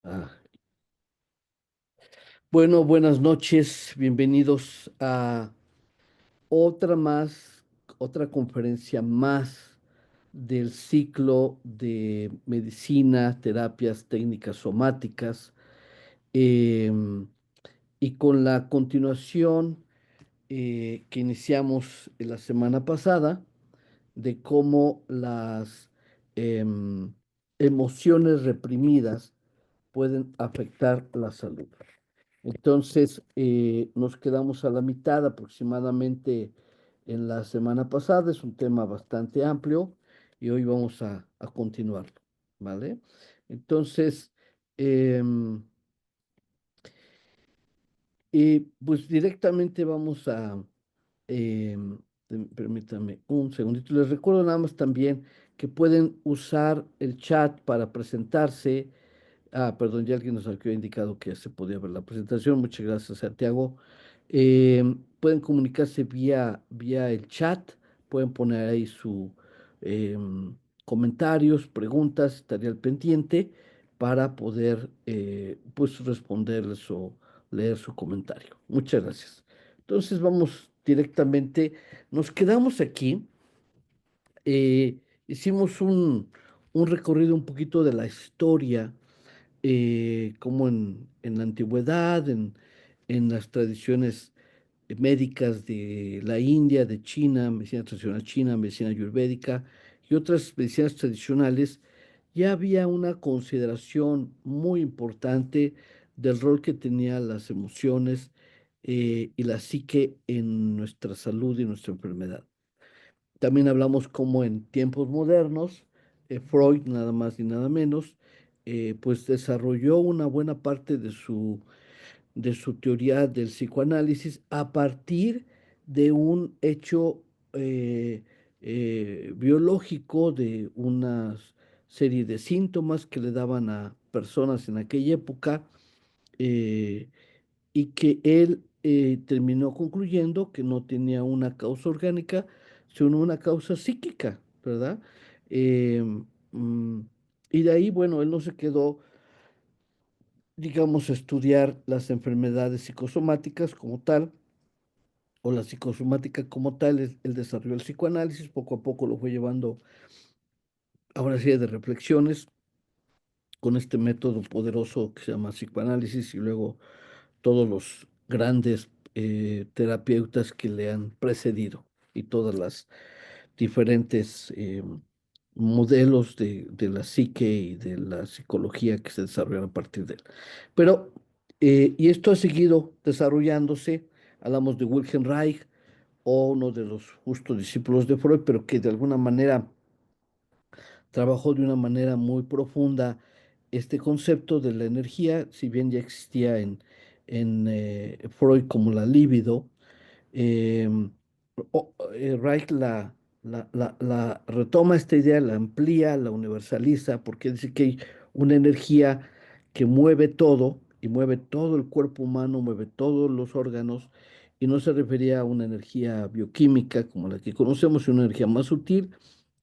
Ah, bueno, buenas noches, bienvenidos a otra más, otra conferencia más del ciclo de medicina, terapias técnicas somáticas, em, y con la continuación que iniciamos la semana pasada de cómo las em, emociones reprimidas pueden afectar la salud. Entonces, nos quedamos a la mitad aproximadamente en la semana pasada. Es un tema bastante amplio y hoy vamos a continuarlo, ¿vale? Entonces, em, pues directamente vamos a, permítame un segundito. Les recuerdo nada más también que pueden usar el chat para presentarse. Ah, perdón, ya alguien nos había indicado que se podía ver la presentación. Muchas gracias, Santiago. Pueden comunicarse vía el chat, pueden poner ahí su comentarios, preguntas, estaría al pendiente para poder pues responderles o leer su comentario. Muchas gracias. Entonces vamos directamente, nos quedamos aquí. Hicimos un recorrido un poquito de la historia, como en la antigüedad, en las tradiciones médicas de la India, de China, medicina tradicional china, medicina ayurvédica y otras medicinas tradicionales. Ya había una consideración muy importante del rol que tenían las emociones y la psique en nuestra salud y nuestra enfermedad. También hablamos como en tiempos modernos, Freud, nada más y nada menos, pues desarrolló una buena parte de su teoría del psicoanálisis a partir de un hecho biológico, de una serie de síntomas que le daban a personas en aquella época, eh, y que él terminó concluyendo que no tenía una causa orgánica, sino una causa psíquica, ¿verdad? Eh, mm, y de ahí, bueno, él no se quedó, digamos, a estudiar las enfermedades psicosomáticas como tal, o la psicosomática como tal. Él desarrolló el psicoanálisis, poco a poco lo fue llevando a una serie de reflexiones con este método poderoso que se llama psicoanálisis, y luego todos los grandes terapeutas que le han precedido y todas las diferentes modelos de la psique y de la psicología que se desarrollan a partir de él. Pero, y esto ha seguido desarrollándose. Hablamos de Wilhelm Reich, o uno de los justos discípulos de Freud, pero que de alguna manera trabajó de una manera muy profunda este concepto de la energía. Si bien ya existía en Freud como la libido. em, Reich la retoma esta idea, la amplía, la universaliza, porque dice que hay una energía que mueve todo y mueve todo el cuerpo humano, mueve todos los órganos, y no se refería a una energía bioquímica como la que conocemos, sino una energía más sutil,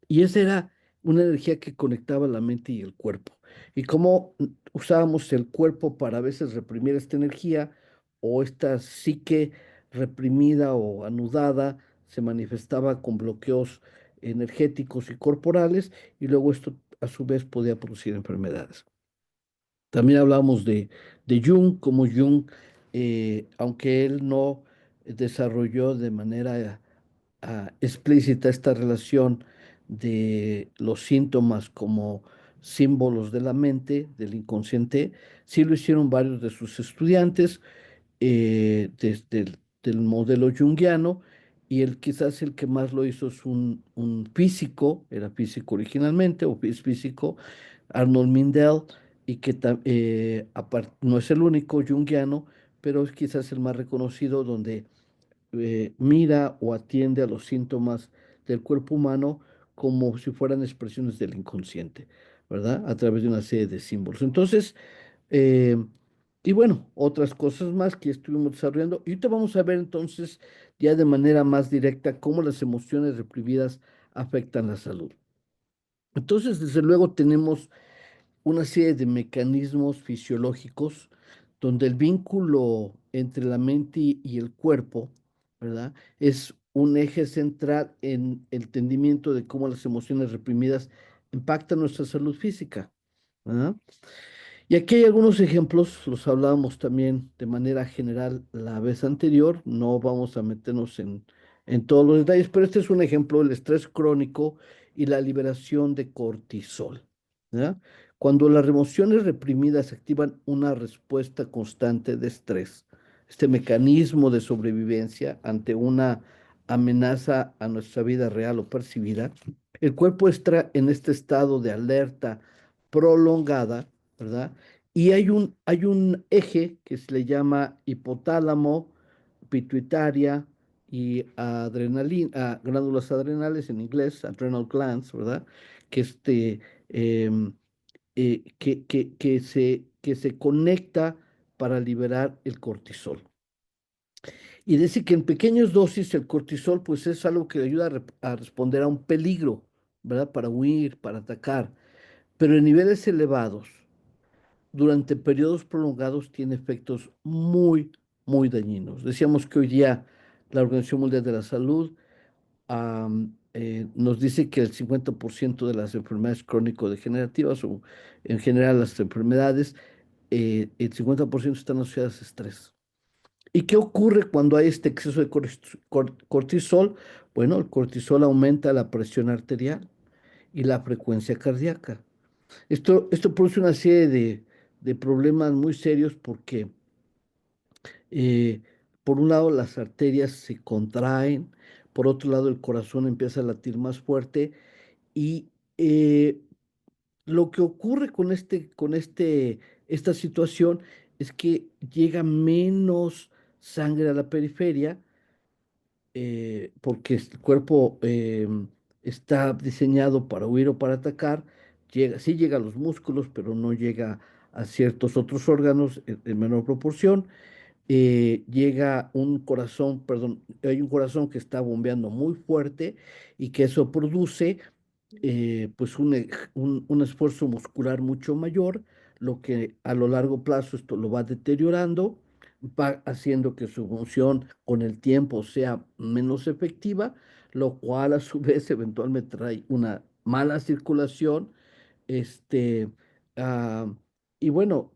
y esa era una energía que conectaba la mente y el cuerpo. Y cómo usábamos el cuerpo para a veces reprimir esta energía, o esta psique reprimida o anudada se manifestaba con bloqueos energéticos y corporales, y luego esto a su vez podía producir enfermedades. También hablamos de Jung, como Jung, aunque él no desarrolló de manera explícita esta relación de los síntomas como símbolos de la mente, del inconsciente, sí lo hicieron varios de sus estudiantes, desde del modelo junguiano, y él quizás el que más lo hizo es un físico, era físico originalmente, o es físico, Arnold Mindell, y que no es el único junguiano, pero es quizás el más reconocido, donde mira o atiende a los síntomas del cuerpo humano como si fueran expresiones del inconsciente, ¿verdad? A través de una serie de símbolos. Entonces, eh, y bueno, otras cosas más que estuvimos desarrollando. Y ahorita vamos a ver entonces ya de manera más directa cómo las emociones reprimidas afectan la salud. Entonces, desde luego tenemos una serie de mecanismos fisiológicos donde el vínculo entre la mente y el cuerpo, ¿verdad? Es un eje central en el entendimiento de cómo las emociones reprimidas impactan nuestra salud física, ¿verdad? Y aquí hay algunos ejemplos, los hablábamos también de manera general la vez anterior, no vamos a meternos en todos los detalles, pero este es un ejemplo del estrés crónico y la liberación de cortisol. ¿Ya? Cuando las emociones reprimidas activan una respuesta constante de estrés, este mecanismo de sobrevivencia ante una amenaza a nuestra vida real o percibida, el cuerpo está en este estado de alerta prolongada, ¿verdad? Y hay un eje que se le llama hipotálamo, pituitaria y adrenalina, glándulas adrenales en inglés, adrenal glands, ¿verdad? Que, em, que se conecta para liberar el cortisol. Y dice que en pequeñas dosis el cortisol pues es algo que le ayuda a responder a un peligro, ¿verdad? Para huir, para atacar. Pero en niveles elevados, durante periodos prolongados, tiene efectos muy, muy dañinos. Decíamos que hoy día la Organización Mundial de la Salud nos dice que el 50% de las enfermedades crónico-degenerativas o en general las enfermedades, el 50% están asociadas a estrés. ¿Y qué ocurre cuando hay este exceso de cortisol? Bueno, el cortisol aumenta la presión arterial y la frecuencia cardíaca. Esto produce una serie de problemas muy serios porque, eh, por un lado, las arterias se contraen, por otro lado, el corazón empieza a latir más fuerte y lo que ocurre esta situación es que llega menos sangre a la periferia, porque el cuerpo está diseñado para huir o para atacar. Sí llega a los músculos, pero no llega a ciertos otros órganos en menor proporción. Llega un corazón, perdón, hay un corazón que está bombeando muy fuerte y que eso produce pues un esfuerzo muscular mucho mayor, lo que a lo largo plazo esto lo va deteriorando, va haciendo que su función con el tiempo sea menos efectiva, lo cual a su vez eventualmente trae una mala circulación, este, ah, y bueno,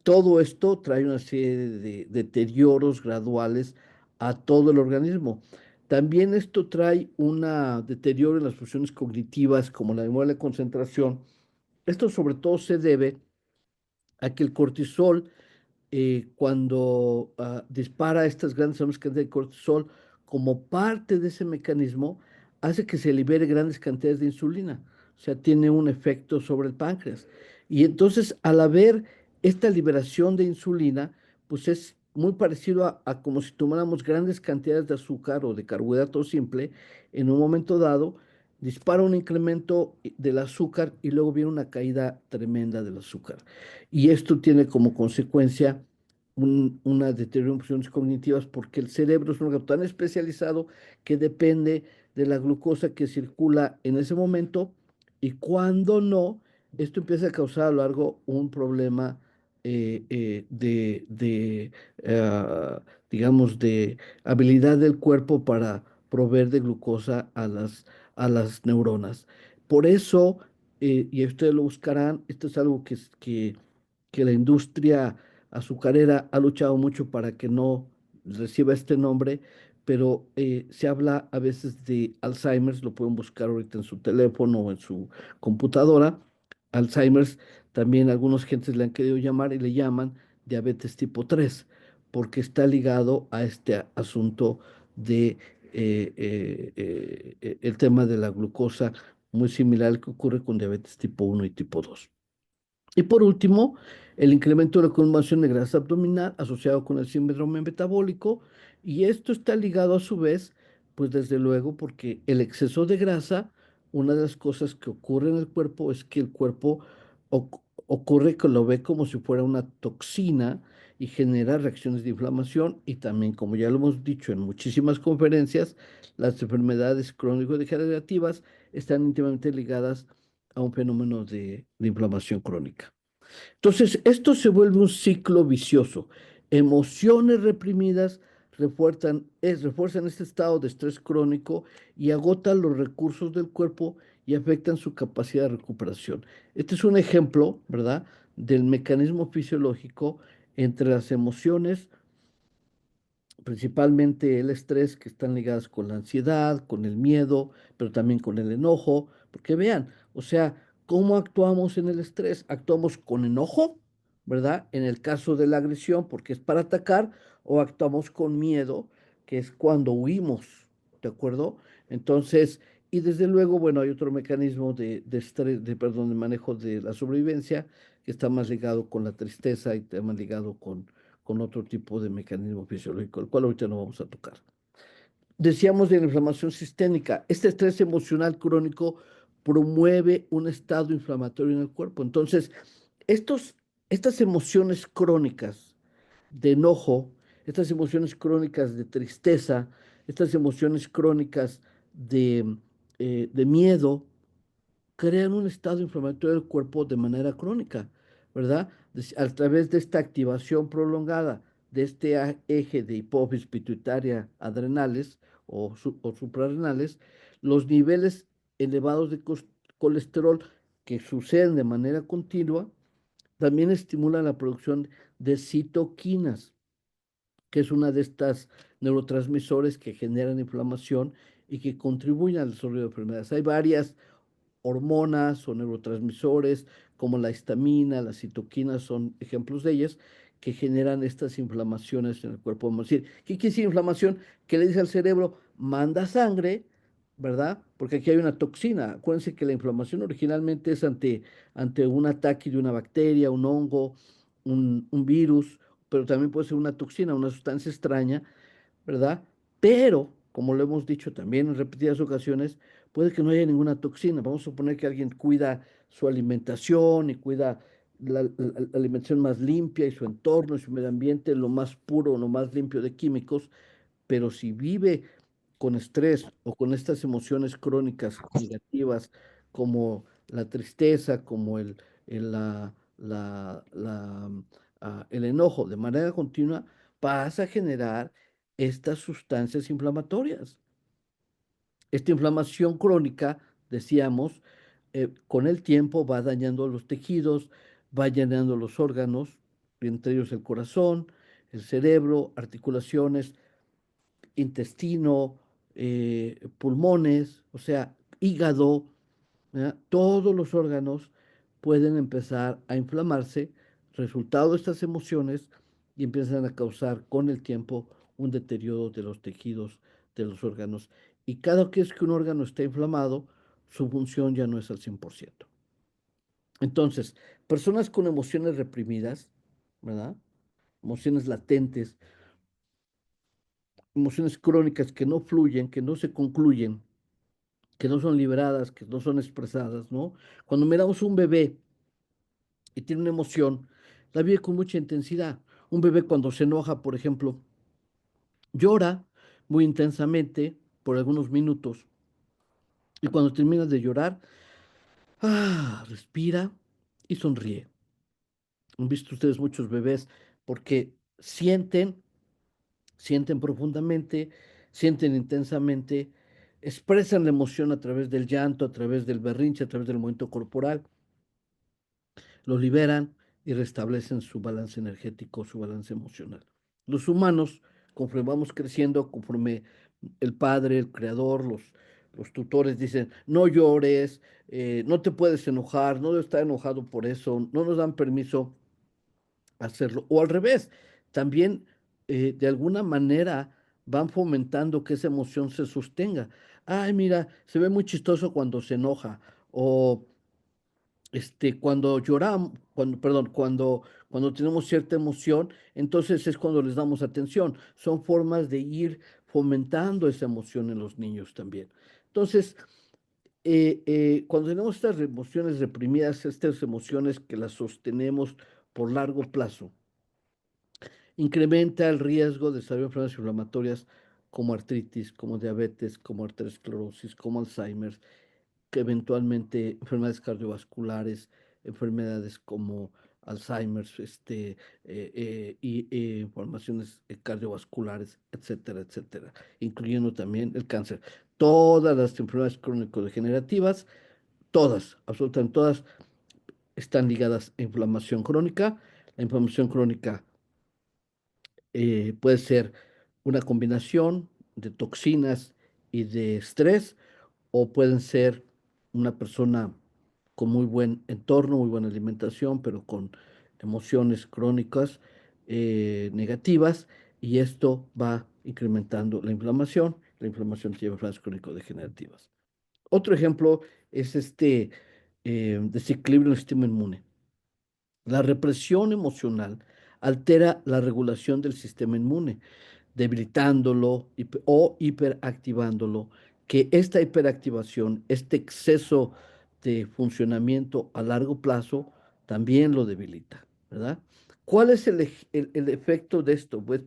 todo esto trae una serie de deterioros graduales a todo el organismo. También esto trae un deterioro en las funciones cognitivas como la memoria y la concentración. Esto sobre todo se debe a que el cortisol, cuando dispara estas grandes cantidades de cortisol, como parte de ese mecanismo, hace que se libere grandes cantidades de insulina. O sea, tiene un efecto sobre el páncreas. Y entonces, al haber esta liberación de insulina, pues es muy parecido a como si tomáramos grandes cantidades de azúcar o de carbohidrato simple en un momento dado. Dispara un incremento del azúcar y luego viene una caída tremenda del azúcar. Y esto tiene como consecuencia una deterioración de funciones cognitivas porque el cerebro es un órgano tan especializado que depende de la glucosa que circula en ese momento, y cuando no, esto empieza a causar a lo largo un problema de digamos, de habilidad del cuerpo para proveer de glucosa a las neuronas. Por eso, y ustedes lo buscarán, esto es algo que la industria azucarera ha luchado mucho para que no reciba este nombre, pero se habla a veces de Alzheimer's, lo pueden buscar ahorita en su teléfono o en su computadora. Alzheimer's también algunos gentes le han querido llamar y le llaman diabetes tipo 3 porque está ligado a este asunto de el tema de la glucosa, muy similar al que ocurre con diabetes tipo 1 y tipo 2. Y por último, el incremento de la consumación de grasa abdominal asociado con el síndrome metabólico. Y esto está ligado a su vez, pues desde luego, porque el exceso de grasa, una de las cosas que ocurre en el cuerpo es que el cuerpo ocurre que lo ve como si fuera una toxina y genera reacciones de inflamación. Y también, como ya lo hemos dicho en muchísimas conferencias, las enfermedades crónico-degenerativas están íntimamente ligadas a un fenómeno de inflamación crónica. Entonces, esto se vuelve un ciclo vicioso. Emociones reprimidas refuerzan este estado de estrés crónico y agotan los recursos del cuerpo y afectan su capacidad de recuperación. Este es un ejemplo, ¿verdad?, del mecanismo fisiológico entre las emociones, principalmente el estrés, que están ligadas con la ansiedad, con el miedo, pero también con el enojo, porque vean, o sea, ¿cómo actuamos en el estrés? Actuamos con enojo, ¿verdad? En el caso de la agresión, porque es para atacar, o actuamos con miedo, que es cuando huimos, ¿de acuerdo? Entonces, y desde luego, bueno, hay otro mecanismo de estrés, perdón, de manejo de la sobrevivencia, que está más ligado con la tristeza y está más ligado con otro tipo de mecanismo fisiológico, el cual ahorita no vamos a tocar. Decíamos de la inflamación sistémica. Este estrés emocional crónico promueve un estado inflamatorio en el cuerpo. Entonces, estos, estas emociones crónicas de enojo, estas emociones crónicas de tristeza, estas emociones crónicas de miedo, crean un estado inflamatorio del cuerpo de manera crónica, ¿verdad? A través de esta activación prolongada de este eje de hipófisis pituitaria adrenales o suprarrenales, los niveles elevados de colesterol que suceden de manera continua también estimulan la producción de citoquinas, que es una de estas neurotransmisores que generan inflamación y que contribuyen al desarrollo de enfermedades. Hay varias hormonas o neurotransmisores como la histamina, las citoquinas son ejemplos de ellas que generan estas inflamaciones en el cuerpo. Vamos a decir, ¿qué quiere decir inflamación? Que le dice al cerebro, manda sangre, ¿verdad? Porque aquí hay una toxina. Acuérdense que la inflamación originalmente es ante un ataque de una bacteria, un hongo, un virus, pero también puede ser una toxina, una sustancia extraña, ¿verdad? Pero, como lo hemos dicho también en repetidas ocasiones, puede que no haya ninguna toxina. Vamos a suponer que alguien cuida su alimentación y cuida la alimentación más limpia y su entorno y su medio ambiente lo más puro, lo más limpio de químicos, pero si vive con estrés o con estas emociones crónicas negativas como la tristeza, como el enojo de manera continua, vas a generar estas sustancias inflamatorias. Esta inflamación crónica, decíamos, con el tiempo va dañando los tejidos, va dañando los órganos, entre ellos el corazón, el cerebro, articulaciones, intestino, pulmones, o sea, hígado, ¿verdad? Todos los órganos pueden empezar a inflamarse, resultado de estas emociones, y empiezan a causar con el tiempo un deterioro de los tejidos de los órganos. Y cada vez que un órgano está inflamado, su función ya no es al 100%. Entonces, personas con emociones reprimidas, ¿verdad? Emociones latentes, emociones crónicas que no fluyen, que no se concluyen, que no son liberadas, que no son expresadas, ¿no? Cuando miramos un bebé y tiene una emoción, la vive con mucha intensidad. Un bebé cuando se enoja, por ejemplo, llora muy intensamente por algunos minutos y cuando termina de llorar, respira y sonríe. Han visto ustedes muchos bebés porque sienten profundamente, sienten intensamente, expresan la emoción a través del llanto, a través del berrinche, a través del movimiento corporal, lo liberan y restablecen su balance energético, su balance emocional. Los humanos, conforme vamos creciendo, conforme el padre, el creador, los tutores dicen, no llores, no te puedes enojar, no debes estar enojado por eso, no nos dan permiso a hacerlo. O al revés, también de alguna manera van fomentando que esa emoción se sostenga. Ay, mira, se ve muy chistoso cuando se enoja. O cuando lloramos, cuando tenemos cierta emoción, entonces es cuando les damos atención. Son formas de ir fomentando esa emoción en los niños también. Entonces, cuando tenemos estas emociones reprimidas, estas emociones que las sostenemos por largo plazo, incrementa el riesgo de desarrollar enfermedades inflamatorias como artritis, como diabetes, como arteriosclerosis, como Alzheimer, que eventualmente enfermedades cardiovasculares, enfermedades como Alzheimer's, y informaciones cardiovasculares, etcétera, etcétera, incluyendo también el cáncer. Todas las enfermedades crónico-degenerativas, todas, absolutamente todas, están ligadas a inflamación crónica. La inflamación crónica puede ser una combinación de toxinas y de estrés, o pueden ser una persona con muy buen entorno, muy buena alimentación, pero con emociones crónicas negativas, y esto va incrementando la inflamación. La inflamación te lleva a enfermedades crónico-degenerativas. Otro ejemplo es este desequilibrio del sistema inmune. La represión emocional altera la regulación del sistema inmune, debilitándolo o hiperactivándolo, que esta hiperactivación, este exceso de funcionamiento a largo plazo, también lo debilita, ¿verdad? ¿Cuál es el efecto de esto? Pues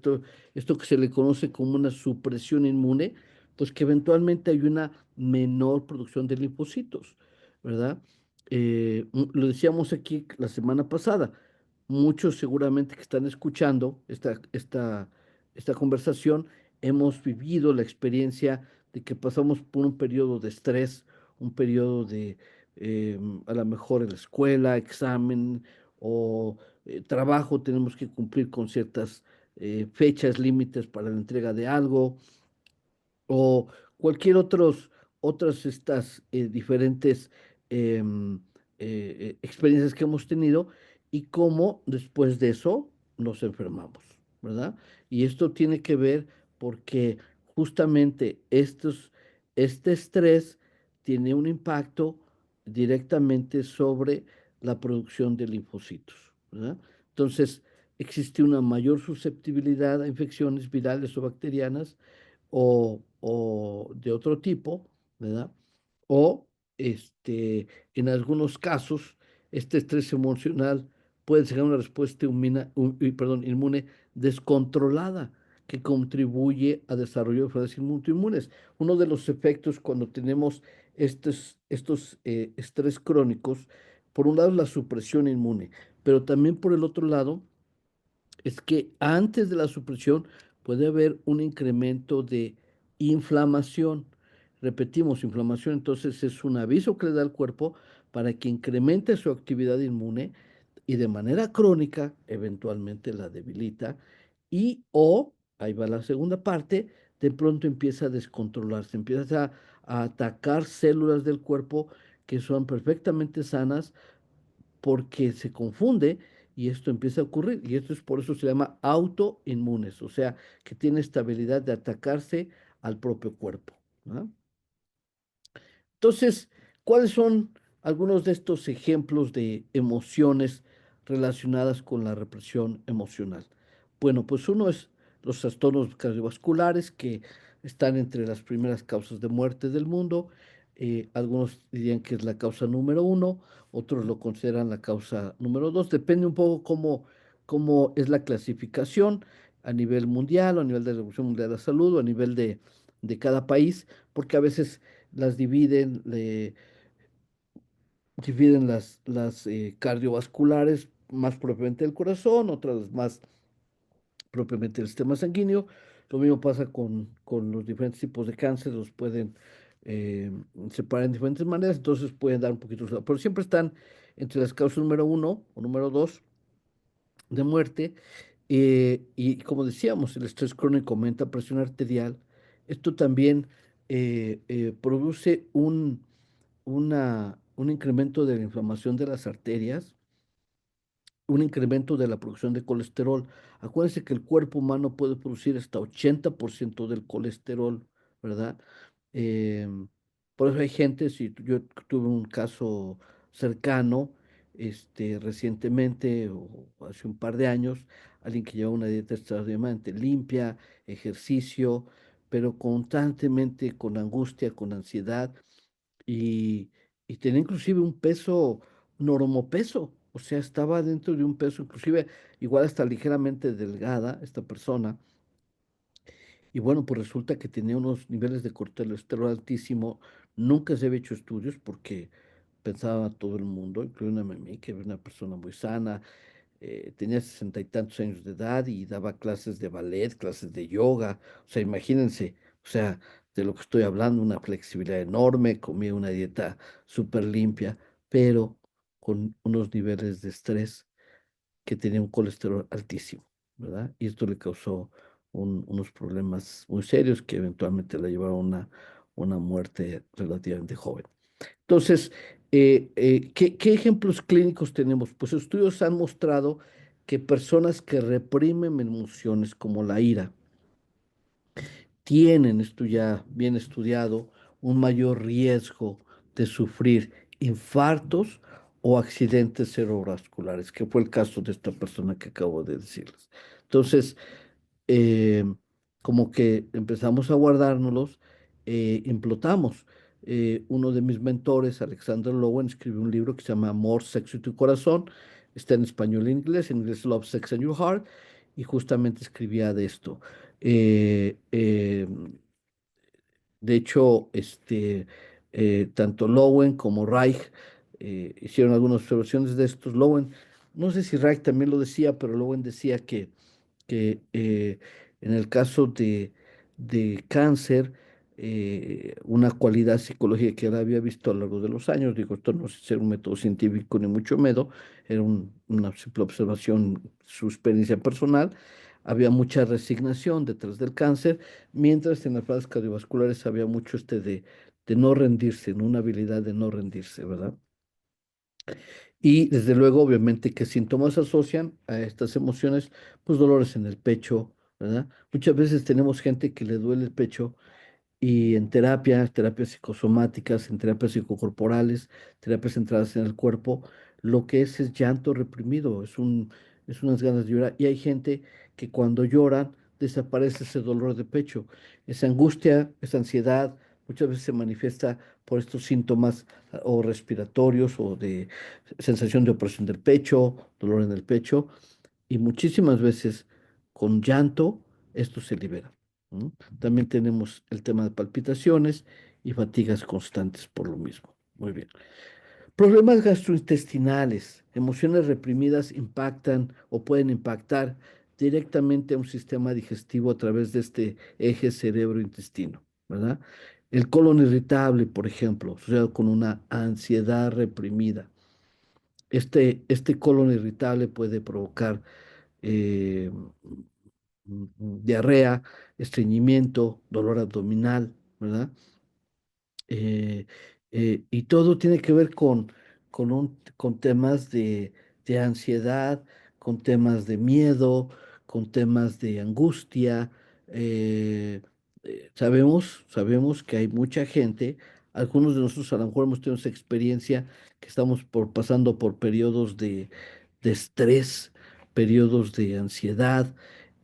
esto que se le conoce como una supresión inmune, pues que eventualmente hay una menor producción de linfocitos, ¿verdad? Lo decíamos aquí la semana pasada, muchos seguramente que están escuchando esta conversación, hemos vivido la experiencia de que pasamos por un periodo de estrés, un periodo de, a lo mejor en la escuela, examen o trabajo, tenemos que cumplir con ciertas fechas límites para la entrega de algo, o cualquier otras estas diferentes em, experiencias que hemos tenido, y cómo después de eso nos enfermamos, ¿verdad? Y esto tiene que ver porque justamente este estrés tiene un impacto directamente sobre la producción de linfocitos, ¿verdad? Entonces, existe una mayor susceptibilidad a infecciones virales o bacterianas, o de otro tipo, ¿verdad? O en algunos casos, este estrés emocional puede ser una respuesta inmune descontrolada, que contribuye a desarrollo de enfermedades autoinmunes. Uno de los efectos cuando tenemos estos estrés crónicos, por un lado, la supresión inmune, pero también por el otro lado, es que antes de la supresión puede haber un incremento de inflamación. Repetimos, inflamación entonces es un aviso que le da al cuerpo para que incremente su actividad inmune, y de manera crónica eventualmente la debilita, ahí va la segunda parte, de pronto empieza a descontrolarse, empieza a atacar células del cuerpo que son perfectamente sanas, porque se confunde, y esto empieza a ocurrir. Y esto es por eso se llama autoinmunes, o sea, que tiene esta habilidad de atacarse al propio cuerpo, ¿no? Entonces, ¿cuáles son algunos de estos ejemplos de emociones relacionadas con la represión emocional? Bueno, pues uno es los trastornos cardiovasculares, que están entre las primeras causas de muerte del mundo. Algunos dirían que es la causa número uno, otros lo consideran la causa número dos. Depende un poco cómo es la clasificación a nivel mundial, o a nivel de la Organización Mundial de la Salud, o a nivel de cada país, porque a veces las dividen las cardiovasculares más propiamente del corazón, otras más propiamente del sistema sanguíneo. Lo mismo pasa con los diferentes tipos de cáncer, los pueden eh, separar en diferentes maneras, entonces pueden dar un poquito, pero siempre están entre las causas número uno o número dos de muerte. Y como decíamos, el estrés crónico aumenta presión arterial. Esto también produce un incremento de la inflamación de las arterias, un incremento de la producción de colesterol. Acuérdense que el cuerpo humano puede producir hasta 80% del colesterol, ¿verdad? Em, por eso hay gente, si yo tuve un caso cercano, recientemente o hace un par de años, alguien que lleva una dieta extraordinariamente limpia, ejercicio, pero constantemente con angustia, con ansiedad, y, y tenía inclusive un peso normopeso, o sea, estaba dentro de un peso, inclusive igual hasta ligeramente delgada esta persona. Y bueno, pues resulta que tenía unos niveles de colesterol altísimo, Nunca se había hecho estudios porque pensaba todo el mundo, incluyéndome a mí, que era una persona muy sana, tenía 60 y tantos años de edad y daba clases de ballet, clases de yoga. O sea, imagínense, o sea, de lo que estoy hablando, una flexibilidad enorme, comía una dieta súper limpia, pero con unos niveles de estrés que tenía un colesterol altísimo, ¿verdad? Y esto le causó unos problemas muy serios que eventualmente le llevaron a una muerte relativamente joven. Entonces, ¿qué ejemplos clínicos tenemos? Pues estudios han mostrado que personas que reprimen emociones como la ira tienen, esto ya bien estudiado, un mayor riesgo de sufrir infartos o accidentes cerebrovasculares, que fue el caso de esta persona que acabo de decirles. Entonces, eh, como que empezamos a guardárnoslos, implotamos. Uno de mis mentores, Alexander Lowen, escribió un libro que se llama Amor, Sexo y tu Corazón. Está en inglés Love, Sex and Your Heart, y justamente escribía de esto. Eh, eh, de hecho, tanto Lowen como Reich hicieron algunas observaciones de estos. Lowen, no sé si Reich también lo decía, pero Lowen decía que en el caso de cáncer, una cualidad psicológica que él había visto a lo largo de los años, digo, esto no es ser un método científico ni mucho menos, era una simple observación, su experiencia personal, había mucha resignación detrás del cáncer, mientras en las fases cardiovasculares había mucho de no rendirse, ¿no? Una habilidad de no rendirse, ¿verdad? Y desde luego, obviamente, ¿qué síntomas asocian a estas emociones? Pues dolores en el pecho, ¿verdad? Muchas veces tenemos gente que le duele el pecho y en terapias psicosomáticas, en terapias psicocorporales, terapias centradas en el cuerpo, lo que es llanto reprimido, es unas ganas de llorar. Y hay gente que cuando lloran desaparece ese dolor de pecho, esa angustia, esa ansiedad, muchas veces se manifiesta por estos síntomas o respiratorios o de sensación de opresión del pecho, dolor en el pecho, y muchísimas veces con llanto esto se libera. ¿No? También tenemos el tema de palpitaciones y fatigas constantes por lo mismo. Muy bien. Problemas gastrointestinales, emociones reprimidas impactan o pueden impactar directamente a un sistema digestivo a través de este eje cerebro-intestino, ¿verdad? El colon irritable, por ejemplo, asociado con una ansiedad reprimida. Este colon irritable puede provocar eh, diarrea, estreñimiento, dolor abdominal, ¿verdad? eh, y todo tiene que ver con temas de ansiedad, con temas de miedo, con temas de angustia. eh, sabemos que hay mucha gente, algunos de nosotros a lo mejor hemos tenido esa experiencia, que estamos pasando por periodos de estrés, periodos de ansiedad,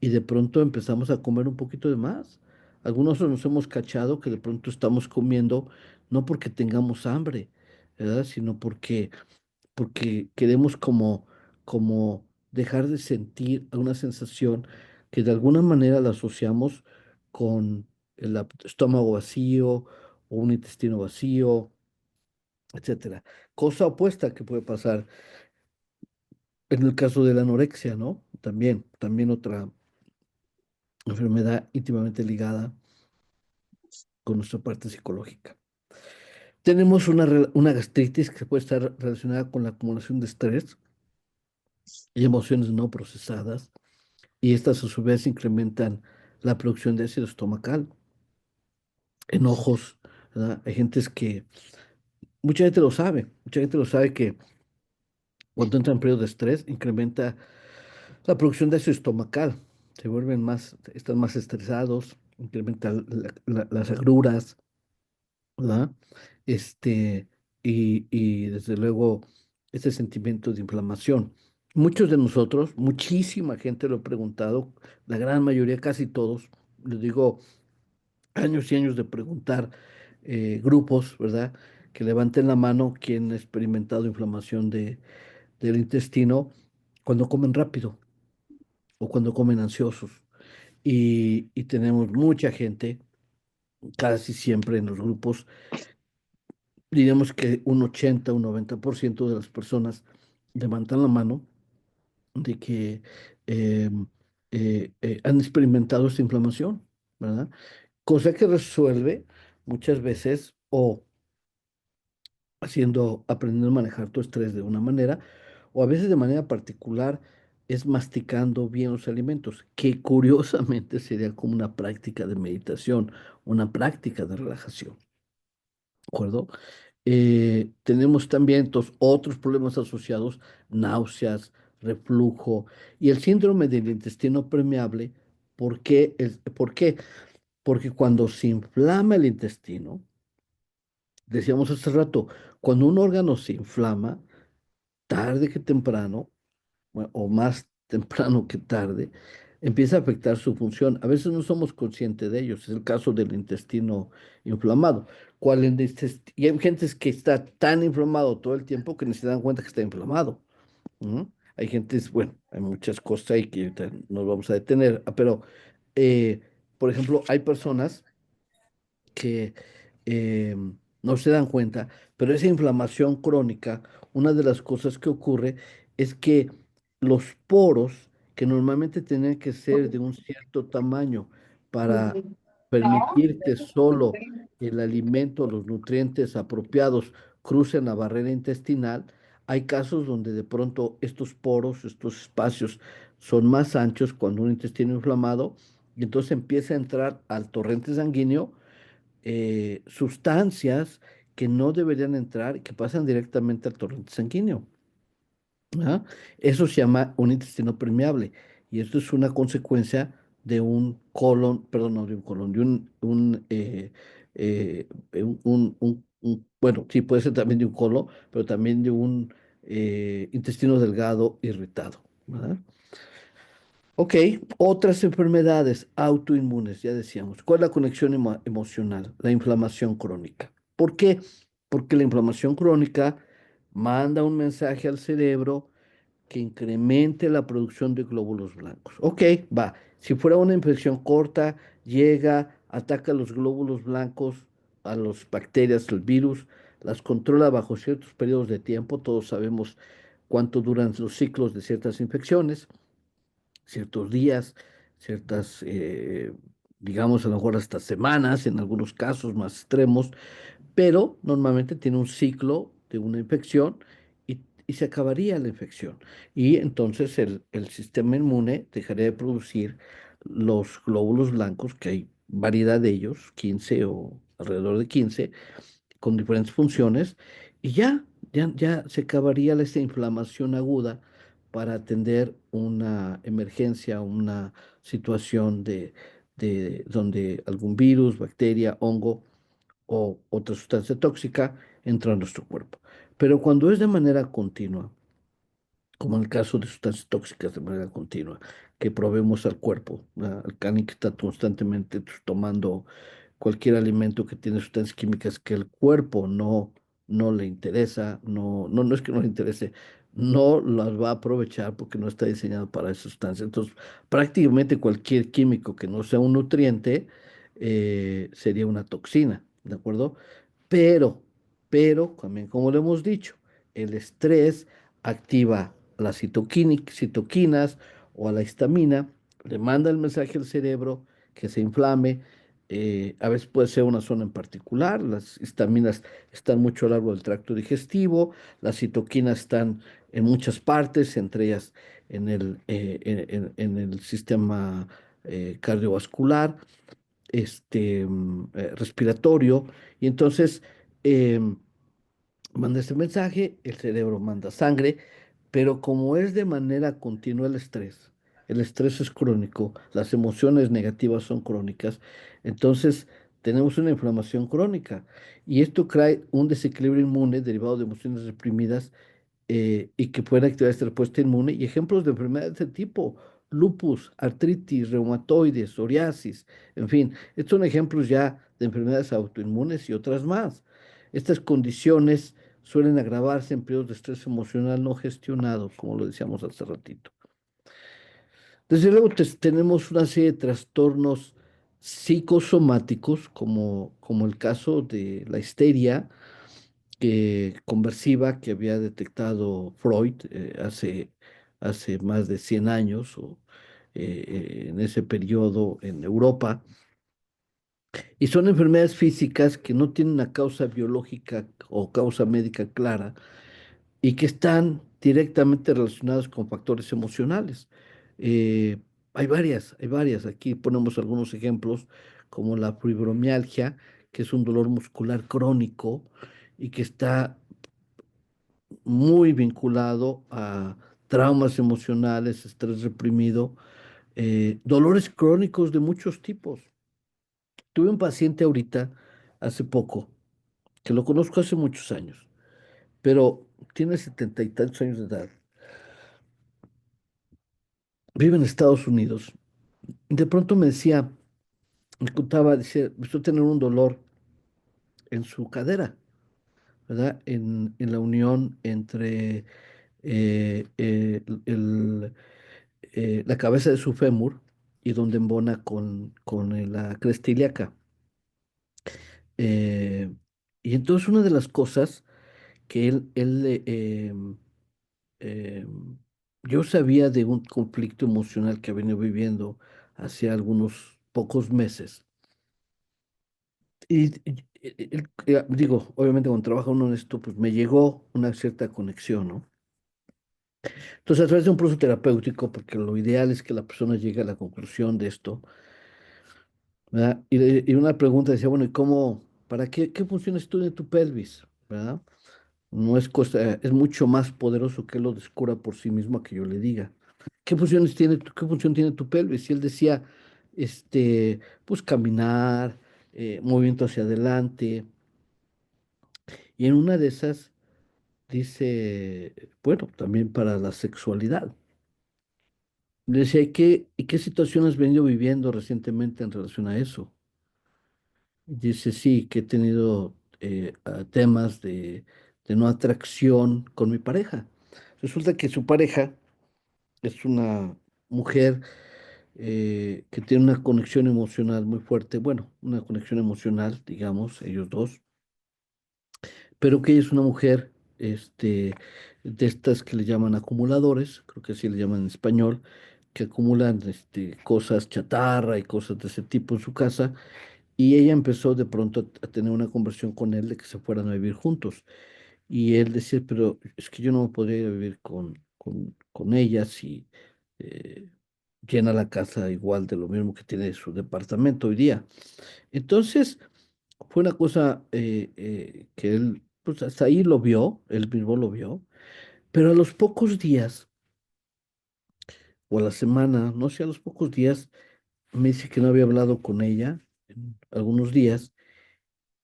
y de pronto empezamos a comer un poquito de más. Algunos nos hemos cachado que de pronto estamos comiendo no porque tengamos hambre, ¿verdad? Sino porque queremos como dejar de sentir una sensación que de alguna manera la asociamos con el estómago vacío o un intestino vacío, etcétera. Cosa opuesta que puede pasar en el caso de la anorexia, ¿no? También otra enfermedad íntimamente ligada con nuestra parte psicológica. Tenemos una gastritis que puede estar relacionada con la acumulación de estrés y emociones no procesadas, y estas a su vez incrementan la producción de ácido estomacal, enojos, ¿verdad? Hay gentes que, mucha gente lo sabe que cuando entra en periodo de estrés incrementa la producción de ácido estomacal, se vuelven más, están más estresados, incrementa las agruras, ¿verdad? Este, y desde luego ese sentimiento de inflamación. Muchos de nosotros, muchísima gente lo ha preguntado, la gran mayoría, casi todos, les digo, años y años de preguntar, grupos, ¿verdad? Que levanten la mano quien ha experimentado inflamación del intestino cuando comen rápido o cuando comen ansiosos. Y tenemos mucha gente, casi siempre en los grupos, diríamos que un 80, un 90% de las personas levantan la mano de que eh, han experimentado esta inflamación, ¿verdad? Cosa que resuelve muchas veces o aprendiendo a manejar tu estrés de una manera, o a veces de manera particular es masticando bien los alimentos, que curiosamente sería como una práctica de meditación, una práctica de relajación, ¿de acuerdo? Tenemos también otros problemas asociados, náuseas, reflujo y el síndrome del intestino permeable. ¿Por qué? Porque cuando se inflama el intestino, decíamos hace rato, cuando un órgano se inflama, tarde que temprano, o más temprano que tarde, empieza a afectar su función. A veces no somos conscientes de ellos. Es el caso del intestino inflamado. Y hay gente que está tan inflamado todo el tiempo que ni se dan cuenta que está inflamado. ¿No? Hay gente, bueno, hay muchas cosas ahí que ahorita nos vamos a detener, pero, eh, por ejemplo, hay personas que eh, no se dan cuenta, pero esa inflamación crónica, una de las cosas que ocurre es que los poros, que normalmente tienen que ser de un cierto tamaño para permitir que solo el alimento, los nutrientes apropiados crucen la barrera intestinal, hay casos donde de pronto estos poros, estos espacios son más anchos cuando un intestino inflamado y entonces empieza a entrar al torrente sanguíneo sustancias que no deberían entrar, que pasan directamente al torrente sanguíneo. ¿Ah? Eso se llama un intestino permeable y esto es una consecuencia de un colon, perdón, no de un colon, de bueno, sí puede ser también de un colon, pero también de un intestino delgado irritado. ¿Verdad? Ok, otras enfermedades autoinmunes, ya decíamos. ¿Cuál es la conexión emocional? La inflamación crónica. ¿Por qué? Porque la inflamación crónica manda un mensaje al cerebro que incremente la producción de glóbulos blancos. Ok, va. Si fuera una infección corta, llega, ataca los glóbulos blancos, a las bacterias, el virus, las controla bajo ciertos periodos de tiempo. Todos sabemos cuánto duran los ciclos de ciertas infecciones, ciertos días, ciertas, digamos, a lo mejor hasta semanas, en algunos casos más extremos, pero normalmente tiene un ciclo de una infección y se acabaría la infección. Y entonces el sistema inmune dejaría de producir los glóbulos blancos, que hay variedad de ellos, 15 o alrededor de 15 con diferentes funciones, y ya se acabaría esta inflamación aguda para atender una emergencia, una situación de donde algún virus, bacteria, hongo o otra sustancia tóxica entra a nuestro cuerpo. Pero cuando es de manera continua, como en el caso de sustancias tóxicas de manera continua, que probemos al cuerpo, al cani que está constantemente tomando cualquier alimento que tiene sustancias químicas que el cuerpo no le interesa, no es que no le interese, no las va a aprovechar porque no está diseñado para esa sustancia. Entonces, prácticamente cualquier químico que no sea un nutriente sería una toxina, ¿de acuerdo? Pero, pero, también como lo hemos dicho, el estrés activa las citoquinas o a la histamina, le manda el mensaje al cerebro que se inflame. A veces puede ser una zona en particular. Las histaminas están mucho a lo largo del tracto digestivo, las citoquinas están en muchas partes, entre ellas en el sistema cardiovascular, respiratorio, y entonces em, manda este mensaje, el cerebro manda sangre, pero como es de manera continua el estrés es crónico, las emociones negativas son crónicas, entonces tenemos una inflamación crónica y esto trae un desequilibrio inmune derivado de emociones reprimidas y que pueden activar esta respuesta inmune y ejemplos de enfermedades de este tipo, lupus, artritis, reumatoides, psoriasis, en fin, estos son ejemplos ya de enfermedades autoinmunes y otras más. Estas condiciones suelen agravarse en periodos de estrés emocional no gestionado, como lo decíamos hace ratito. Desde luego tenemos una serie de trastornos psicosomáticos, como el caso de la histeria, conversiva que había detectado Freud hace más de 100 años o en ese periodo en Europa. Y son enfermedades físicas que no tienen una causa biológica o causa médica clara y que están directamente relacionadas con factores emocionales. Eh, hay varias. Aquí ponemos algunos ejemplos, como la fibromialgia, que es un dolor muscular crónico y que está muy vinculado a traumas emocionales, estrés reprimido, dolores crónicos de muchos tipos. Tuve un paciente ahorita, hace poco, que lo conozco hace muchos años, pero tiene 70 y tantos años de edad, vive en Estados Unidos. Y de pronto me decía, me contaba, decía, empezó a tener un dolor en su cadera, ¿verdad? En la unión entre la cabeza de su fémur y donde embona con la cresta ilíaca. Eh, y entonces una de las cosas que eh, yo sabía de un conflicto emocional que venía viviendo hace algunos pocos meses. Digo, obviamente cuando trabaja uno en esto, pues me llegó una cierta conexión, ¿no? Entonces, a través de un proceso terapéutico, porque lo ideal es que la persona llegue a la conclusión de esto, ¿verdad? Y una pregunta decía, bueno, ¿y cómo, para qué funciones tiene tu pelvis? ¿Verdad? No es cosa, es mucho más poderoso que él lo descubra por sí mismo a que yo le diga. ¿Qué función tiene tu pelvis? Y él decía, pues caminar, movimiento hacia adelante. Y en una de esas dice, bueno, también para la sexualidad. Le decía, ¿y qué situaciones has venido viviendo recientemente en relación a eso? Dice, sí, que he tenido temas de no atracción con mi pareja. Resulta que su pareja es una mujer que tiene una conexión emocional muy fuerte, bueno, una conexión emocional, digamos, ellos dos, pero que ella es una mujer de estas que le llaman acumuladores, creo que así le llaman en español, que acumulan cosas chatarra y cosas de ese tipo en su casa, y ella empezó de pronto a tener una conversión con él de que se fueran a vivir juntos. Y él decía, pero es que yo no podría ir a vivir con ella si eh, llena la casa igual de lo mismo que tiene su departamento hoy día. Entonces, fue una cosa que él, pues hasta ahí lo vio, él mismo lo vio, pero a los pocos días, o a la semana, no sé, a los pocos días, me dice que no había hablado con ella en algunos días,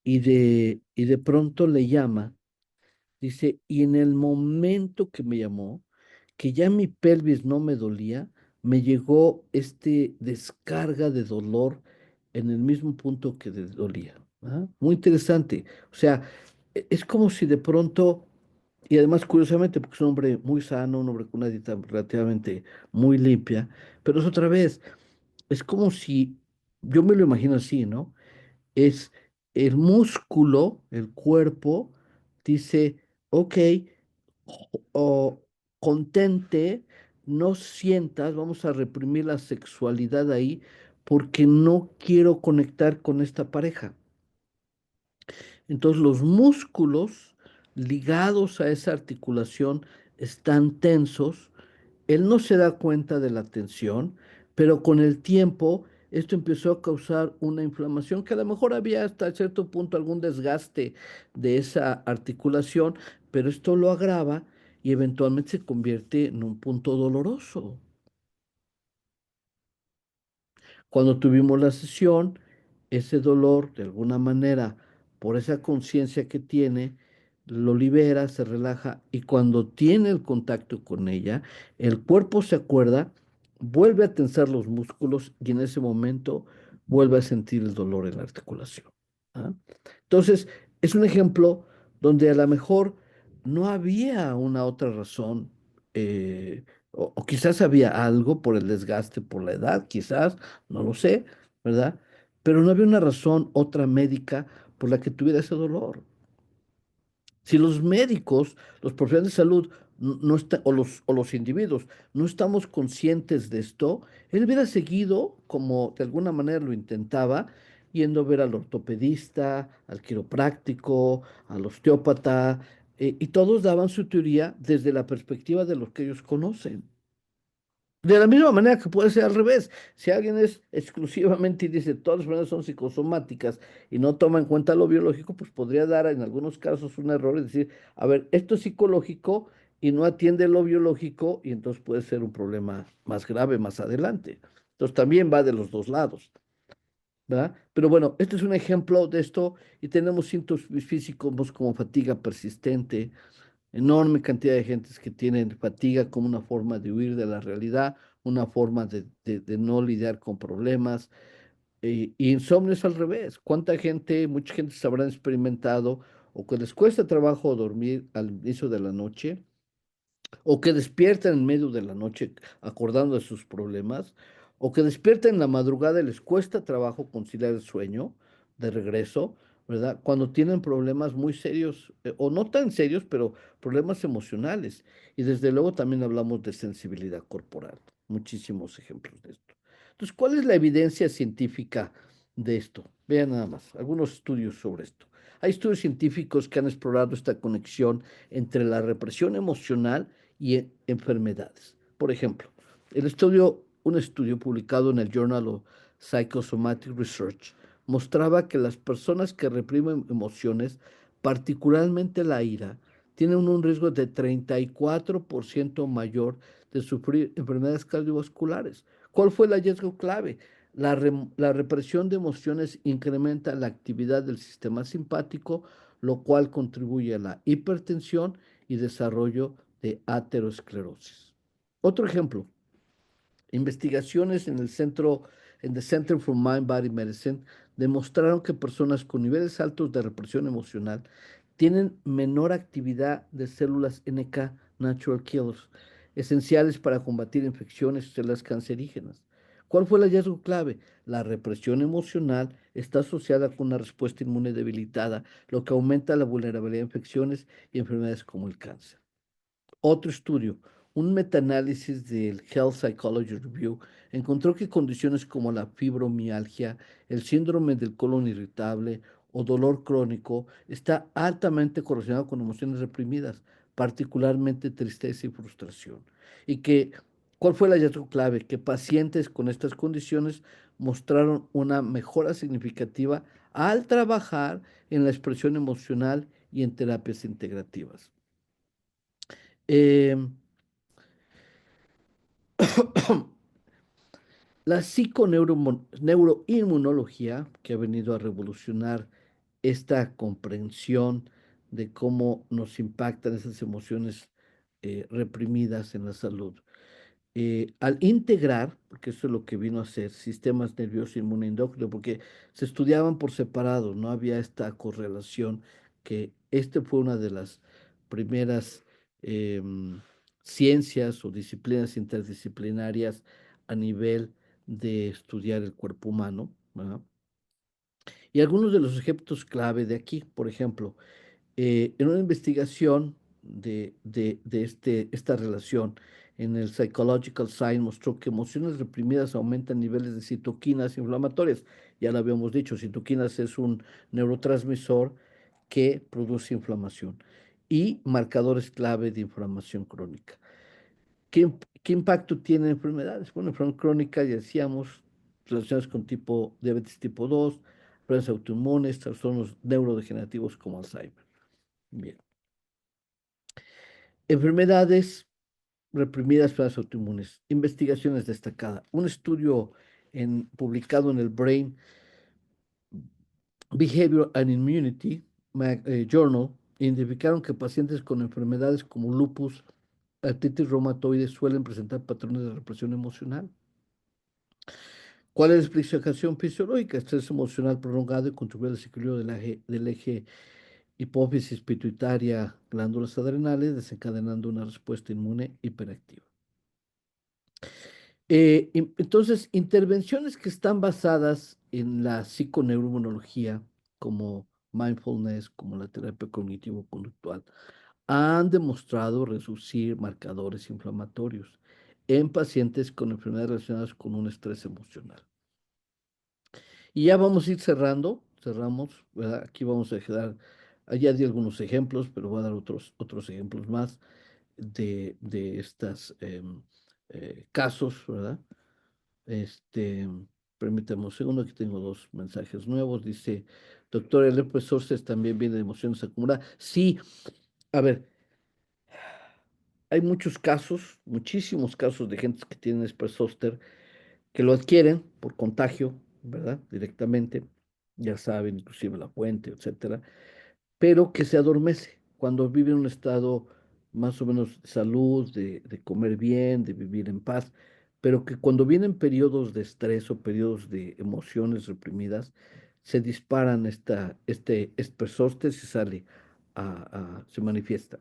y de pronto le llama. Dice, y en el momento que me llamó, que ya mi pelvis no me dolía, me llegó descarga de dolor en el mismo punto que dolía. ¿Ah? Muy interesante. O sea, es como si de pronto, y además curiosamente, porque es un hombre muy sano, un hombre con una dieta relativamente muy limpia, pero es otra vez, es como si, yo me lo imagino así, ¿no? Es el músculo, el cuerpo, dice, ok, o contente, no sientas, vamos a reprimir la sexualidad ahí porque no quiero conectar con esta pareja. Entonces los músculos ligados a esa articulación están tensos. Él no se da cuenta de la tensión, pero con el tiempo esto empezó a causar una inflamación que a lo mejor había hasta cierto punto algún desgaste de esa articulación, pero esto lo agrava y eventualmente se convierte en un punto doloroso. Cuando tuvimos la sesión, ese dolor, de alguna manera, por esa conciencia que tiene, lo libera, se relaja y cuando tiene el contacto con ella, el cuerpo se acuerda, vuelve a tensar los músculos y en ese momento vuelve a sentir el dolor en la articulación. ¿Ah? Entonces, es un ejemplo donde a lo mejor no había una otra razón, o quizás había algo por el desgaste, por la edad, quizás, no lo sé, ¿verdad? Pero no había una razón, otra médica, por la que tuviera ese dolor. Si los médicos, los profesionales de salud, no está- o los individuos, no estamos conscientes de esto, él hubiera seguido, como de alguna manera lo intentaba, yendo a ver al ortopedista, al quiropráctico, al osteópata, y todos daban su teoría desde la perspectiva de lo que ellos conocen. De la misma manera que puede ser al revés. Si alguien es exclusivamente y dice todas las enfermedades son psicosomáticas y no toma en cuenta lo biológico, pues podría dar en algunos casos un error y decir, a ver, esto es psicológico y no atiende lo biológico y entonces puede ser un problema más grave más adelante. Entonces también va de los dos lados, ¿verdad? Pero bueno, este es un ejemplo de esto y tenemos síntomas físicos como fatiga persistente, enorme cantidad de gentes que tienen fatiga como una forma de huir de la realidad, una forma de no lidiar con problemas. Y insomnio es al revés. ¿Cuánta gente, mucha gente se habrán experimentado o que les cuesta trabajo dormir al inicio de la noche? O que despiertan en medio de la noche acordando de sus problemas, o que despiertan en la madrugada y les cuesta trabajo conciliar el sueño de regreso, ¿verdad? Cuando tienen problemas muy serios, o no tan serios, pero problemas emocionales. Y desde luego también hablamos de sensibilidad corporal. Muchísimos ejemplos de esto. Entonces, ¿cuál es la evidencia científica de esto? Vean nada más, algunos estudios sobre esto. Hay estudios científicos que han explorado esta conexión entre la represión emocional y enfermedades. Por ejemplo, un estudio publicado en el Journal of Psychosomatic Research mostraba que las personas que reprimen emociones, particularmente la ira, tienen un riesgo de 34% mayor de sufrir enfermedades cardiovasculares. ¿Cuál fue el hallazgo clave? La represión de emociones incrementa la actividad del sistema simpático, lo cual contribuye a la hipertensión y desarrollo de aterosclerosis. Otro ejemplo, investigaciones en the Center for Mind Body Medicine demostraron que personas con niveles altos de represión emocional tienen menor actividad de células NK, natural killers, esenciales para combatir infecciones y células cancerígenas. ¿Cuál fue el hallazgo clave? La represión emocional está asociada con una respuesta inmune debilitada, lo que aumenta la vulnerabilidad a infecciones y enfermedades como el cáncer. Otro estudio, un metaanálisis del Health Psychology Review, encontró que condiciones como la fibromialgia, el síndrome del colon irritable o dolor crónico está altamente correlacionado con emociones reprimidas, particularmente tristeza y frustración. Y que, ¿cuál fue el hallazgo clave? Que pacientes con estas condiciones mostraron una mejora significativa al trabajar en la expresión emocional y en terapias integrativas. Eh, La psiconeuroinmunología, que ha venido a revolucionar esta comprensión de cómo nos impactan esas emociones reprimidas en la salud, al integrar, porque eso es lo que vino a hacer, sistemas nervioso inmune endocrino, porque se estudiaban por separado, no había esta correlación, que este fue una de las primeras ciencias o disciplinas interdisciplinarias a nivel de estudiar el cuerpo humano, ¿verdad? Y algunos de los ejemplos clave de aquí, por ejemplo, en una investigación esta relación en el Psychological Science mostró que emociones reprimidas aumentan niveles de citoquinas inflamatorias. Ya lo habíamos dicho, citoquinas es un neurotransmisor que produce inflamación y marcadores clave de inflamación crónica. ¿Qué impacto tienen enfermedades? Bueno, enfermedad crónica, ya decíamos, relacionadas con diabetes tipo 2, enfermedades autoinmunes, trastornos neurodegenerativos como Alzheimer. Bien. Enfermedades reprimidas por las autoinmunes. Investigaciones destacadas. Un estudio publicado en el Brain Behavior and Immunity Journal identificaron que pacientes con enfermedades como lupus, artritis reumatoide suelen presentar patrones de represión emocional. ¿Cuál es la explicación fisiológica? Estrés emocional prolongado y contribuye al desequilibrio del eje hipófisis pituitaria, glándulas adrenales, desencadenando una respuesta inmune hiperactiva. Entonces, intervenciones que están basadas en la psiconeuroinmunología, como mindfulness, como la terapia cognitivo-conductual, han demostrado reducir marcadores inflamatorios en pacientes con enfermedades relacionadas con un estrés emocional. Y ya vamos a ir cerramos, ¿verdad? Aquí vamos a dejar, ya di algunos ejemplos, pero voy a dar otros ejemplos más de estos casos, ¿verdad? Este, permítame un segundo, aquí tengo dos mensajes nuevos. Dice, doctor, el herpes zóster también viene de emociones acumuladas. Sí, a ver, hay muchos casos, muchísimos casos de gente que tienen herpes zóster que lo adquieren por contagio, ¿verdad? Directamente, ya saben, inclusive la fuente, etcétera, pero que se adormece cuando vive en un estado más o menos de salud, de comer bien, de vivir en paz, pero que cuando vienen periodos de estrés o periodos de emociones reprimidas, se disparan este y sale, se manifiesta.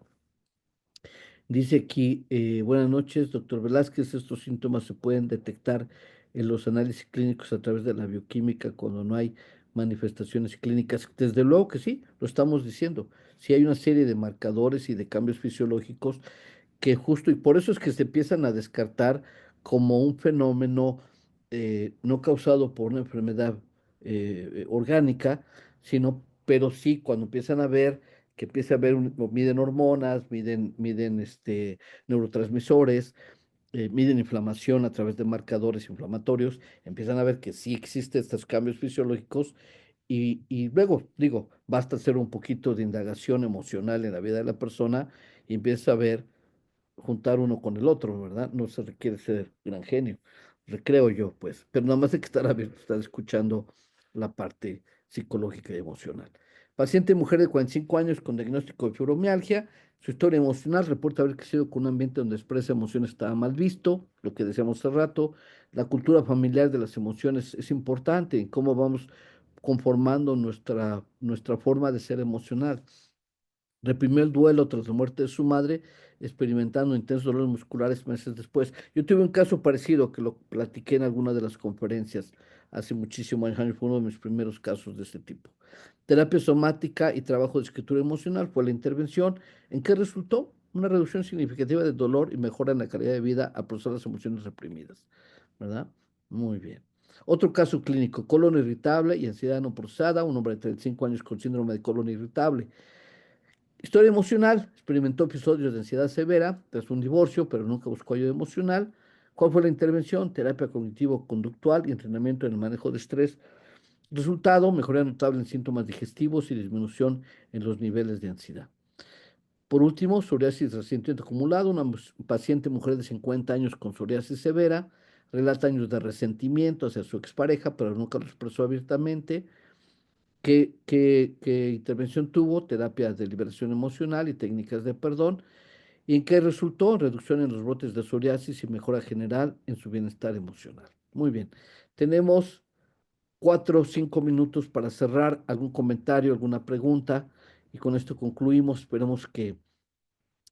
Dice aquí, buenas noches, doctor Velázquez. Estos síntomas se pueden detectar en los análisis clínicos a través de la bioquímica cuando no hay manifestaciones clínicas. Desde luego que sí, lo estamos diciendo. Sí hay una serie de marcadores y de cambios fisiológicos que justo, y por eso es que se empiezan a descartar como un fenómeno no causado por una enfermedad orgánica, sino, pero sí cuando empiezan a ver que empieza a ver, miden hormonas, miden neurotransmisores, miden inflamación a través de marcadores inflamatorios, empiezan a ver que sí existen estos cambios fisiológicos y luego, digo, basta hacer un poquito de indagación emocional en la vida de la persona y empieza a ver juntar uno con el otro, ¿verdad? No se requiere ser gran genio, creo yo, pues, pero nada más hay que estar abierto, estar escuchando la parte psicológica y emocional. Paciente mujer de 45 años con diagnóstico de fibromialgia, su historia emocional reporta haber crecido con un ambiente donde expresa emociones estaba mal visto, lo que decíamos hace rato, la cultura familiar de las emociones es importante en cómo vamos conformando nuestra forma de ser emocional. Reprimió el duelo tras la muerte de su madre, experimentando intensos dolores musculares meses después. Yo tuve un caso parecido que lo platiqué en alguna de las conferencias hace muchísimos años, fue uno de mis primeros casos de este tipo. Terapia somática y trabajo de escritura emocional fue la intervención en que resultó una reducción significativa del dolor y mejora en la calidad de vida a procesar las emociones reprimidas, ¿verdad? Muy bien. Otro caso clínico, colon irritable y ansiedad no procesada, un hombre de 35 años con síndrome de colon irritable. Historia emocional. Experimentó episodios de ansiedad severa tras un divorcio, pero nunca buscó ayuda emocional. ¿Cuál fue la intervención? Terapia cognitivo-conductual y entrenamiento en el manejo de estrés. Resultado, mejoría notable en síntomas digestivos y disminución en los niveles de ansiedad. Por último, psoriasis resentimiento acumulado. Una paciente mujer de 50 años con psoriasis severa relata años de resentimiento hacia su expareja, pero nunca lo expresó abiertamente. ¿Qué intervención tuvo? Terapias de liberación emocional y técnicas de perdón. ¿Y en qué resultó? Reducción en los brotes de psoriasis y mejora general en su bienestar emocional. Muy bien. Tenemos 4 o 5 minutos para cerrar. ¿Algún comentario, alguna pregunta? Y con esto concluimos. Esperemos que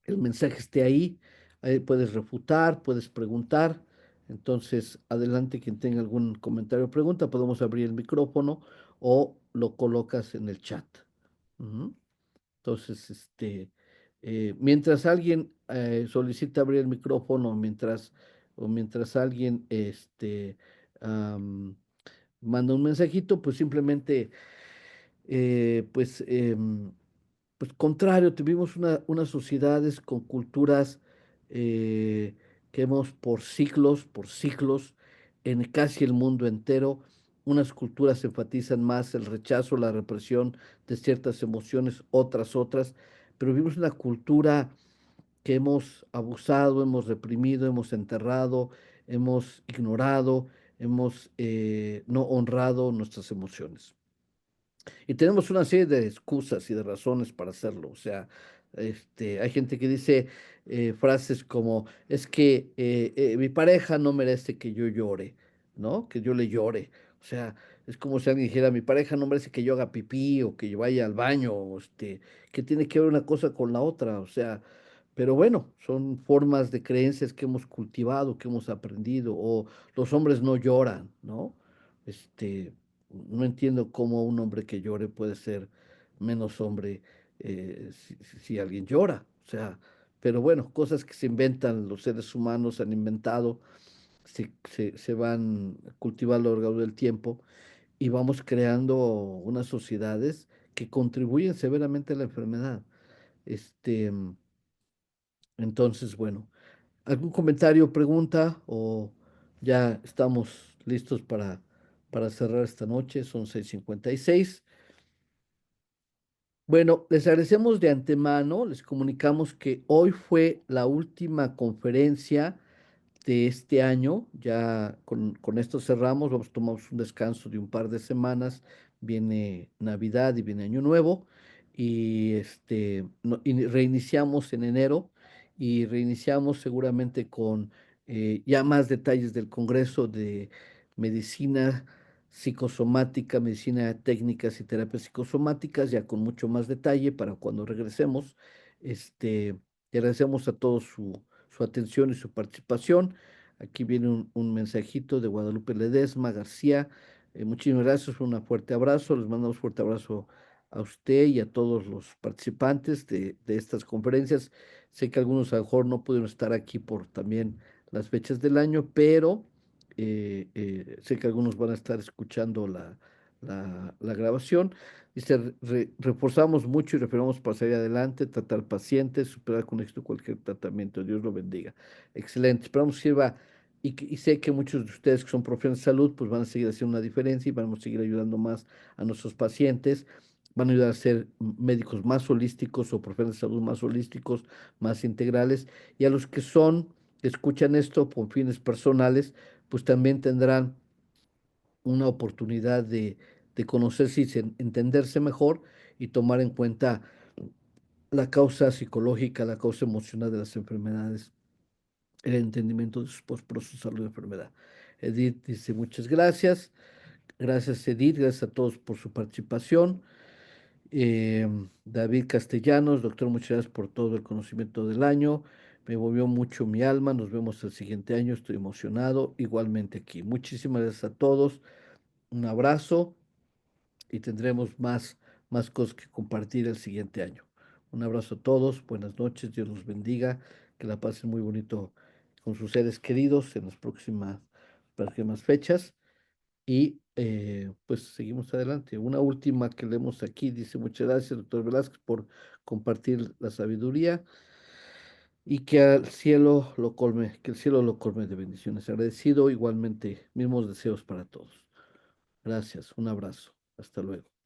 el mensaje esté ahí. Puedes refutar, puedes preguntar. Entonces, adelante quien tenga algún comentario o pregunta, podemos abrir el micrófono o lo colocas en el chat. Ujú. Entonces, mientras alguien solicita abrir el micrófono, o mientras alguien am, manda un mensajito, pues simplemente, pues, pues contrario, tuvimos unas sociedades con culturas eh, que hemos por siglos, en casi el mundo entero, unas culturas enfatizan más el rechazo, la represión de ciertas emociones, otras, pero vivimos una cultura que hemos abusado, hemos reprimido, hemos enterrado, hemos ignorado, hemos no honrado nuestras emociones. Y tenemos una serie de excusas y de razones para hacerlo. O sea, hay gente que dice frases como, es que mi pareja no merece que yo llore, ¿no? Que yo le llore. O sea, es como si alguien dijera, mi pareja no merece que yo haga pipí o que yo vaya al baño, que tiene que ver una cosa con la otra. O sea, pero bueno, son formas de creencias que hemos cultivado, que hemos aprendido, o los hombres no lloran, ¿no? No entiendo cómo un hombre que llore puede ser menos hombre si alguien llora. O sea, pero bueno, cosas que se inventan los seres humanos, han inventado, se van cultivando a lo largo del tiempo y vamos creando unas sociedades que contribuyen severamente a la enfermedad. Este, entonces, bueno, ¿algún comentario, pregunta o ya estamos listos para cerrar esta noche? Son 6:56. Bueno, les agradecemos de antemano, les comunicamos que hoy fue la última conferencia de este año. Ya con esto cerramos, vamos, tomamos un descanso de un par de semanas, viene Navidad y viene Año Nuevo y, y reiniciamos en enero y reiniciamos seguramente con ya más detalles del Congreso de Medicina Psicosomática, Medicina Técnicas y Terapias Psicosomáticas, ya con mucho más detalle para cuando regresemos. Y agradecemos a todos su atención y su participación. Aquí viene un mensajito de Guadalupe Ledesma García. Muchísimas gracias, un fuerte abrazo. Les mandamos un fuerte abrazo a usted y a todos los participantes de estas conferencias. Sé que algunos a lo mejor no pudieron estar aquí por también las fechas del año, pero sé que algunos van a estar escuchando la grabación. Dice, reforzamos mucho y referimos para salir adelante, tratar pacientes, superar con éxito cualquier tratamiento. Dios lo bendiga. Excelente. Esperamos que sirva y sé que muchos de ustedes que son profesionales de salud, pues van a seguir haciendo una diferencia y vamos a seguir ayudando más a nuestros pacientes. Van a ayudar a ser médicos más holísticos o profesionales de salud más holísticos, más integrales. Y a los que escuchan esto con fines personales, pues también tendrán una oportunidad de conocerse y entenderse mejor y tomar en cuenta la causa psicológica, la causa emocional de las enfermedades, el entendimiento de sus procesos de salud y enfermedad. Edith dice muchas gracias. Gracias, Edith. Gracias a todos por su participación. David Castellanos, doctor, muchas gracias por todo el conocimiento del año. Me movió mucho mi alma. Nos vemos el siguiente año. Estoy emocionado. Igualmente aquí. Muchísimas gracias a todos. Un abrazo y tendremos más cosas que compartir el siguiente año. Un abrazo a todos, buenas noches, Dios los bendiga, que la pasen muy bonito con sus seres queridos en las próximas fechas y pues seguimos adelante. Una última que leemos aquí, dice muchas gracias, doctor Velázquez, por compartir la sabiduría y que al cielo lo colme, que el cielo lo colme de bendiciones. Agradecido igualmente, mismos deseos para todos. Gracias, un abrazo, hasta luego.